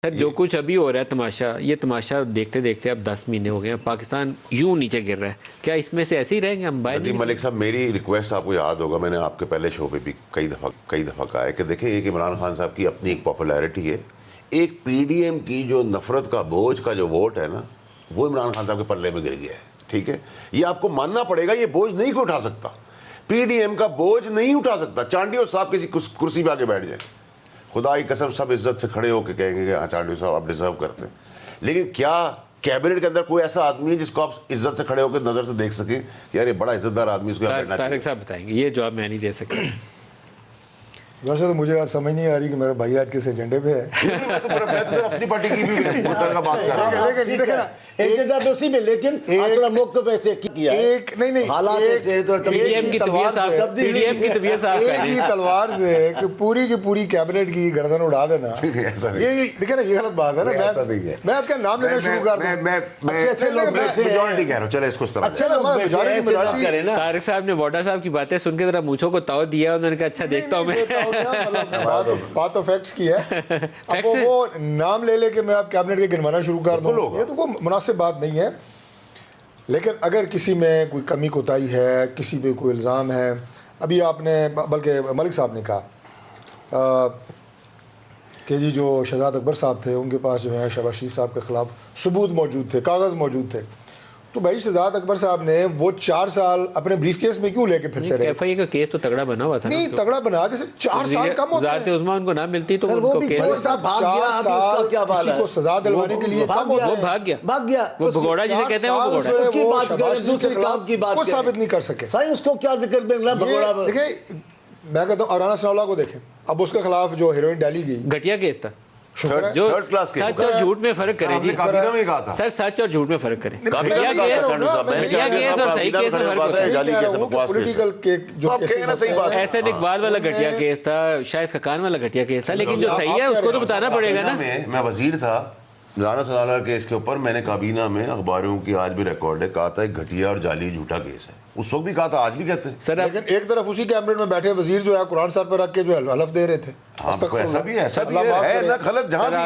Sir जो कुछ अभी हो रहा है तमाशा, ये तमाशा देखते देखते अब 10 महीने हो गए हैं, पाकिस्तान यूं नीचे गिर रहा है। क्या इसमें से ऐसे ही रहेंगे हम? नदीम मलिक साहब, मेरी रिक्वेस्ट आपको याद होगा, मैंने आपके पहले शो पे भी कई दफ़ा कहा है कि देखें, एक इमरान खान साहब की अपनी एक पॉपुलैरिटी है, एक पीडीएम की जो नफरत का बोझ का जो वोट है ना, वो इमरान खान साहब के पल्ले में गिर गया है। ठीक है, ये आपको मानना पड़ेगा, ये बोझ नहीं कोई उठा सकता, पीडीएम का बोझ नहीं उठा सकता। चांडियो साहब किसी कुर्सी पे आके बैठ जाए, खुदा की कसम सब इज्जत से खड़े होकर कहेंगे कि हाँ चांडियो साहब आप डिजर्व करते हैं, लेकिन क्या कैबिनेट के अंदर कोई ऐसा आदमी है जिसको आप इज्जत से खड़े होकर नजर से देख सकें कि यार ये बड़ा इज्जतदार आदमी, उसको तारिक साहब बताएंगे, ये जवाब मैं नहीं दे सकता। वैसे तो मुझे आज समझ नहीं आ रही कि मेरा भाई आज किस एजेंडे पे है। अपनी पार्टी की भी का बात कर रहा हूं। एजेंडा तो उसी में, लेकिन थोड़ा मौके पे ऐसे किया है। एक नहीं हालात ऐसे तो पीडीएम की तबीयत साफ, पीडीएम की तबीयत साफ एक ही तलवार से कि पूरी की पूरी कैबिनेट की गर्दन उड़ा देना, ये देखिए ना, ये गलत बात है ना। मैं आपका नाम लेना शुरू कर दूं, मैं अच्छे लोग मेजॉरिटी कह रहा हूं, चलो इसको इस तरह अच्छे लोग करें ना। तारिक साहब ने वाडा साहब की बातें सुन के जरा मूंछों को ताव दिया, उन्होंने कहा अच्छा देखता हूँ मैं। बात तो फैक्ट्स की है। अब वो नाम ले लेके मैं आप कैबिनेट के गिनवाना शुरू कर दूं, ये तो कोई मुनासिब बात नहीं है। लेकिन अगर किसी में कोई कमी कोताही है, किसी पे कोई इल्ज़ाम है, अभी आपने बल्कि मलिक साहब ने कहा कि जी जो शहजाद अकबर साहब थे उनके पास जो है शहबाज शरीफ साहब के ख़िलाफ़ सबूत मौजूद थे, कागज़ मौजूद थे। तो भाई शहजाद अकबर साहब ने वो 4 साल अपने ब्रीफ केस में क्यों लेके फिरते रहे? एफआईए का केस तो तगड़ा बना हुआ था। नहीं तगड़ा बना के 4 साल कम होते हैं। उस्मान उनको ना मिलती तो वो उनको भी केस 4 साल भाग गया, अभी उसका क्या बात है? किसी को सजा दिलवाने के लिए कम होता है। वो भाग गया, वो वो भगोड़ा जिसे कहते हैं, वो भगोड़ा। उसकी बात करें, दूसरे काम की बात कुछ साबित नहीं कर सके। सही, उसको क्या जिक्र मिल भगोड़ा? देखिए मैं कहता हूँ अराना सनाउल्लाह को देखें, अब उसके खिलाफ जो हीरोइन डाली गई, घटिया केस था। थर्ड क्लास के सच और झूठ में फर्क करें जी। काबीना में कहा था सर सच और झूठ में फर्क करें। काबीना घटिया में कहा था केस चांडियो साहब, मैंने घटिया केस और सही केस में फर्क होता है। जाली केस, बकवास केस। पॉलिटिकल के जो आप कहें ना, सही बात है। एहसन इकबाल वाला घटिया केस था, शायद खकान वाला घटिया केस था, लेकिन जो सही है उसको तो बताना पड़ेगा ना। मैं वजीर था, राना सनाउल्लाह केस के ऊपर मैंने काबीना में, अखबारों की आज भी रिकॉर्ड है, कहा था एक घटिया और जाली झूठा केस है। उस वक्त भी कहा था, आज भी कहते हैं सर। लेकिन एक तरफ उसी कैबिनेट में बैठे वजीर जो है कुरान सर पर रख के जो हल्फ दे रहे थे। हाँ, ऐसा भी है ना, गलत जहां भी है।